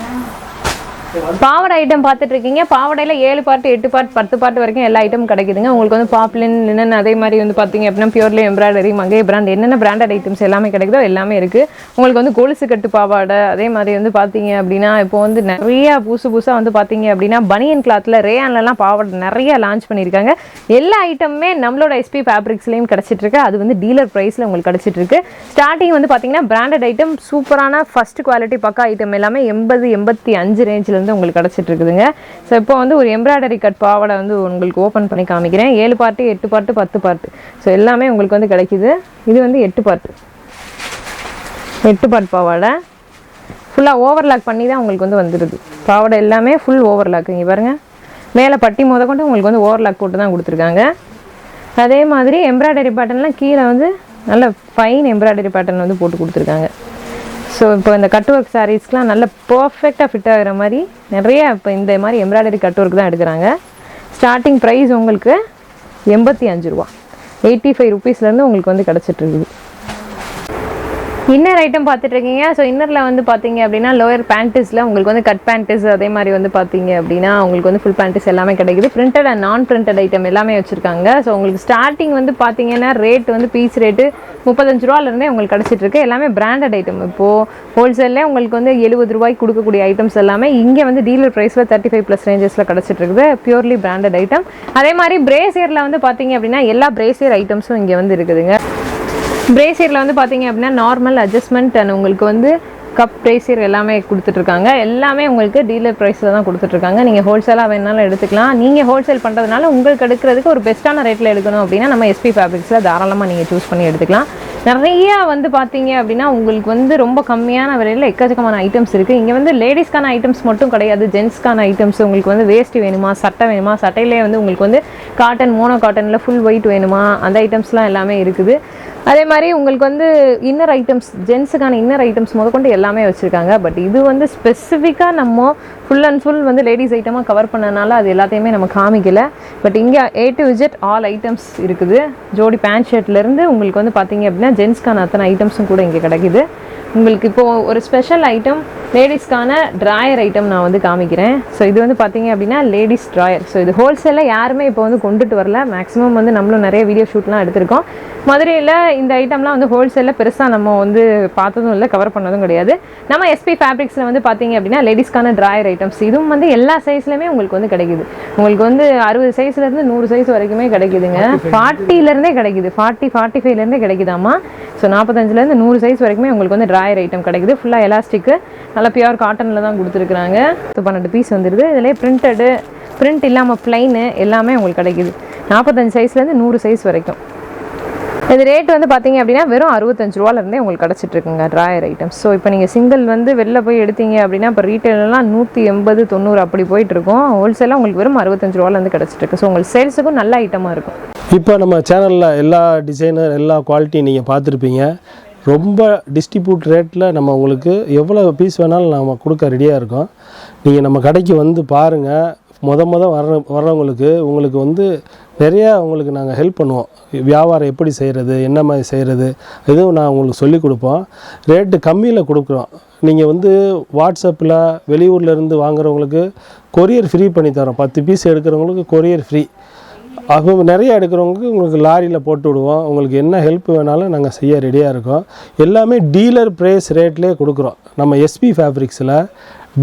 பாவாடை ஐட்டம் பார்த்துட்டு இருக்கீங்க. பாவாடையில் 7 பார்ட் 8 பார்ட் 10 பார்ட் வரைக்கும் எல்லா ஐட்டமும் கிடைக்குதுங்க. உங்களுக்கு வந்து பாப்லின் லினன் அதே மாதிரி வந்து பார்த்தீங்க அப்படின்னா பியூர்லி எம்ப்ராய்டரி மங்கை பிராண்ட் என்னென்ன பிராண்டட் ஐட்டம்ஸ் எல்லாமே கிடைக்குதோ எல்லாமே இருக்குது. உங்களுக்கு வந்து கொலுசு கட்டு பாவாடை அதே மாதிரி வந்து பார்த்தீங்க அப்படின்னா இப்போ வந்து நிறைய புதுசாக வந்து பார்த்தீங்க அப்படின்னா பனியன் கிளாத்தில் ரேயான்லலாம் பாவாடை நிறைய லான்ச் பண்ணியிருக்காங்க. எல்லா ஐட்டமுமே நம்மளோட எஸ்பி ஃபேப்ரிக்ஸ்லேயும் கிடச்சிட்ருக்கு. அது வந்து டீலர் ப்ரைஸில் உங்களுக்கு கிடச்சிட்ருக்கு. ஸ்டார்டிங் வந்து பார்த்தீங்கன்னா பிராண்டட் ஐட்டம் சூப்பரான ஃபஸ்ட் குவாலிட்டி பக்கா ஐட்டம் எல்லாமே 80-85 ரேஞ்சில் உங்களுக்கு கிடச்சிட்டு இருக்குதுங்க. ஸோ இப்போ வந்து ஒரு எம்ப்ராய்டரி கட் பாவாடை வந்து உங்களுக்கு ஓப்பன் பண்ணி காமிக்கிறேன். 7 பார்ட்டு 8 பார்ட்டு 10 பார்ட்டு ஸோ எல்லாமே உங்களுக்கு வந்து கிடைக்குது. இது வந்து 8 பார்ட் பாவாடை ஃபுல்லாக ஓவர்லாக் பண்ணி தான் உங்களுக்கு வந்து வந்துடுது. பாவாடை எல்லாமே ஃபுல் ஓவர்லாக். இங்கே பாருங்கள், மேலே பட்டி கொண்டு உங்களுக்கு வந்து ஓவர்லாக் போட்டு தான் கொடுத்துருக்காங்க. அதே மாதிரி எம்ப்ராய்டரி பேட்டர்ன்லாம் கீழே வந்து நல்ல ஃபைன் எம்ப்ராய்டரி பேட்டர்ன் வந்து போட்டு கொடுத்துருக்காங்க. ஸோ இப்போ இந்த கட் ஒர்க் சாரீஸ்க்கெலாம் நல்ல பர்ஃபெக்டாக ஃபிட் ஆகிற மாதிரி நிறைய இப்போ இந்த மாதிரி எம்ப்ராய்டரி கட் ஒர்க் தான் எடுக்கிறாங்க. ஸ்டார்டிங் ப்ரைஸ் உங்களுக்கு 85 ரூபா, 85 ருபீஸ்லேருந்து உங்களுக்கு வந்து கிடச்சிட்ருக்குது. இன்னர் ஐட்டம் பார்த்துட்டு இருக்கீங்க. ஸோ இன்னரில் வந்து பார்த்தீங்க அப்படின்னா லோயர் பேண்ட்டிஸில் உங்களுக்கு வந்து கட் பேண்ட்டிஸ் அதே மாதிரி வந்து பார்த்தீங்க அப்படின்னா உங்களுக்கு வந்து ஃபுல் பேண்ட்டிஸ் எல்லாமே கிடைக்குது. பிரிண்டட் அண்ட் நான் பிரிண்டட் ஐட்டம் எல்லாமே வச்சுருக்காங்க. ஸோ உங்களுக்கு ஸ்டார்டிங் வந்து பார்த்தீங்கன்னா ரேட் வந்து பீஸ் ரேட்டு 35 ரூபாலேருந்தே உங்களுக்கு கிடச்சிட்ருக்கு. எல்லாமே பிராண்டட் ஐட்டம். இப்போது ஹோல்சேல்லே உங்களுக்கு வந்து 70 ரூபாய்க்கு கொடுக்கக்கூடிய ஐட்டம்ஸ் எல்லாமே இங்கே வந்து டீலர் ப்ரைஸில் 35+ ரேஞ்சஸில் கிடச்சிட்ருக்குது. Purely branded item. அதே மாதிரி பிரேசியரில் வந்து பார்த்தீங்க அப்படின்னா எல்லா பிரேசியர் ஐட்டம்ஸும் இங்கே வந்து இருக்குதுங்க. பிரேசியரில் வந்து பார்த்தீங்க அப்படின்னா நார்மல் அட்ஜஸ்ட்மெண்ட் அண்ட் உங்களுக்கு வந்து கப் பிரேசியர் எல்லாமே கொடுத்துட்ருக்காங்க. எல்லாமே உங்களுக்கு டீலர் ப்ரைஸில் தான் கொடுத்துட்ருக்காங்க. நீங்கள் ஹோல்சேலாக வேணாலும் எடுத்துக்கலாம். நீங்கள் ஹோல்சேல் பண்ணுறதுனால உங்களுக்கு எடுக்கிறதுக்கு ஒரு பெஸ்ட்டான ரேட்டில் எடுக்கணும் அப்படின்னா நம்ம எஸ்பி ஃபேப்ரிக்ஸில் தாராளமாக நீங்கள் சூஸ் பண்ணி எடுத்துக்கலாம். நிறையா வந்து பார்த்தீங்க அப்படின்னா உங்களுக்கு வந்து ரொம்ப கம்மியான விலையில் எக்கச்சக்கமான ஐட்டம்ஸ் இருக்குது. இங்கே வந்து லேடிஸ்க்கான ஐட்டம்ஸ் மட்டும் கிடையாது, ஜென்ஸ்க்கான ஐட்டம்ஸ். உங்களுக்கு வந்து வேஸ்ட் வேணுமா, சட்டை வேணுமா, சட்டையிலே வந்து உங்களுக்கு வந்து காட்டன் மோனோ காட்டனில் ஃபுல் ஒயிட் வேணுமா, அந்த ஐட்டம்ஸ்லாம் எல்லாமே இருக்குது. அதே மாதிரி உங்களுக்கு வந்து இன்னர் ஐட்டம்ஸ், ஜென்ஸுக்கான இன்னர் ஐட்டம்ஸ் முதற்கொண்டு எல்லாமே வச்சுருக்காங்க. பட் இது வந்து ஸ்பெசிஃபிக்காக நம்ம ஃபுல் அண்ட் ஃபுல் வந்து லேடிஸ் ஐட்டமாக கவர் பண்ணனால அது எல்லாத்தையுமே நம்ம காமிக்கல. பட் இங்கே A to Z all items இருக்குது. ஜோடி பேண்ட் ஷர்ட்லேருந்து உங்களுக்கு வந்து பார்த்தீங்க அப்படின்னா ஜென்ஸ்க்கான அத்தனை ஐட்டம்ஸும் கூட இங்கே கிடைக்குது. உங்களுக்கு இப்போது ஒரு ஸ்பெஷல் ஐட்டம் லேடிஸ்க்கான ட்ராயர் ஐட்டம் நான் வந்து காமிக்கிறேன். ஸோ இது வந்து பார்த்தீங்க அப்படின்னா லேடிஸ் ட்ராயர். ஸோ இது ஹோல்சேலில் யாருமே இப்போ வந்து கொண்டுட்டு வரல. மேக்ஸிமம் வந்து நம்மளும் நிறைய வீடியோ ஷூட்லாம் எடுத்திருக்கோம். மதுரையில் இந்த ஐட்டம்லாம் வந்து ஹோல்சேலில் பெருசாக நம்ம வந்து பார்த்ததும் இல்லை, கவர் பண்ணதும் கிடையாது. நம்ம எஸ்பி ஃபேப்ரிக்ஸில் வந்து பார்த்தீங்க அப்படின்னா லேடிஸ்க்கான ட்ராயர் ஐட்டம்ஸ் இதுவும் வந்து எல்லா சைஸ்லையுமே உங்களுக்கு வந்து கிடைக்குது. உங்களுக்கு வந்து 60 சைஸ்லேருந்து 100 சைஸ் வரைக்குமே கிடைக்குதுங்க. 40லேருந்தே கிடைக்குது, 45லேருந்தே கிடைக்குதாமா. ஸோ 45லேருந்து 100 சைஸ் வரைக்குமே உங்களுக்கு வந்து ட்ராயர் ஐட்டம் கிடைக்குது. ஃபுல்லாக எலாஸ்டிக்கு நல்லா பியூர் காட்டனில் தான் கொடுத்துருக்குறாங்க. 12 பீஸ் வந்துடுது. இதிலே பிரிண்டடு, பிரிண்ட் இல்லாமல் பிளைனு எல்லாமே உங்களுக்கு கிடைக்குது. 45 சைஸ்லேருந்து 100 சைஸ் வரைக்கும். இது ரேட் வந்து பார்த்தீங்க அப்படின்னா வெறும் 65 ரூபாலேருந்தே உங்களுக்கு கிடச்சிட்ருக்குங்க ட்ராயர் ஐட்டம்ஸ். ஸோ இப்போ நீங்கள் சிங்கிள் வந்து வெளில போய் எடுத்தீங்க அப்படின்னா இப்போ ரீட்டெயிலெலாம் 180, 90 அப்படி போயிட்டுருக்கும். ஹோல்சேலாக உங்களுக்கு வெறும் 65 ரூபாலேருந்து கிடச்சிட்ருக்கு. ஸோ உங்களுக்கு சேல்ஸுக்கும் நல்ல ஐட்டமாக இருக்கும். இப்போ நம்ம சேனலில் எல்லா டிசைனர் எல்லா குவாலிட்டி நீங்கள் பார்த்துருப்பீங்க. ரொம்ப டிஸ்ட்ரிபியூட் ரேட்டில் நம்ம உங்களுக்கு எவ்வளோ பீஸ் வேணாலும் நம்ம கொடுக்க ரெடியாக இருக்கோம். நீங்கள் நம்ம கடைக்கு வந்து பாருங்கள். வர்றவங்களுக்கு உங்களுக்கு வந்து நிறையா உங்களுக்கு நாங்கள் ஹெல்ப் பண்ணுவோம். வியாபாரம் எப்படி செய்கிறது, என்ன மாதிரி செய்கிறது, இதுவும் நான் உங்களுக்கு சொல்லிக் கொடுப்போம். ரேட்டு கம்மியில் கொடுக்குறோம். நீங்கள் வந்து வாட்ஸ்அப்பில் வெளியூர்லேருந்து வாங்குறவங்களுக்கு கொரியர் ஃப்ரீ பண்ணி தரோம். 10 பீஸ் எடுக்கிறவங்களுக்கு கொரியர் ஃப்ரீ. அவங்க நிறைய எடுக்கிறவங்களுக்கு உங்களுக்கு லாரியில் போட்டு விடுவோம். உங்களுக்கு என்ன ஹெல்ப் வேணாலும் நாங்கள் செய்ய ரெடியாக இருக்கோம். எல்லாமே டீலர் ப்ரைஸ் ரேட்லேயே கொடுக்குறோம். நம்ம எஸ்பி ஃபேப்ரிக்ஸில்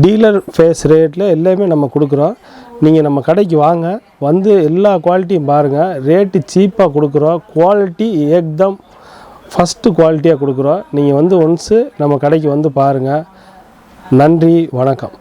டீலர் ப்ரைஸ் ரேட்டில் எல்லாமே நம்ம கொடுக்குறோம். நீங்கள் நம்ம கடைக்கு வாங்க, வந்து எல்லா குவாலிட்டியும் பாருங்கள். ரேட்டு சீப்பாக கொடுக்குறோம். குவாலிட்டி ஏக்தம் ஃபஸ்ட்டு குவாலிட்டியாக கொடுக்குறோம். நீங்கள் வந்து ஒன்ஸு நம்ம கடைக்கு வந்து பாருங்கள். நன்றி, வணக்கம்.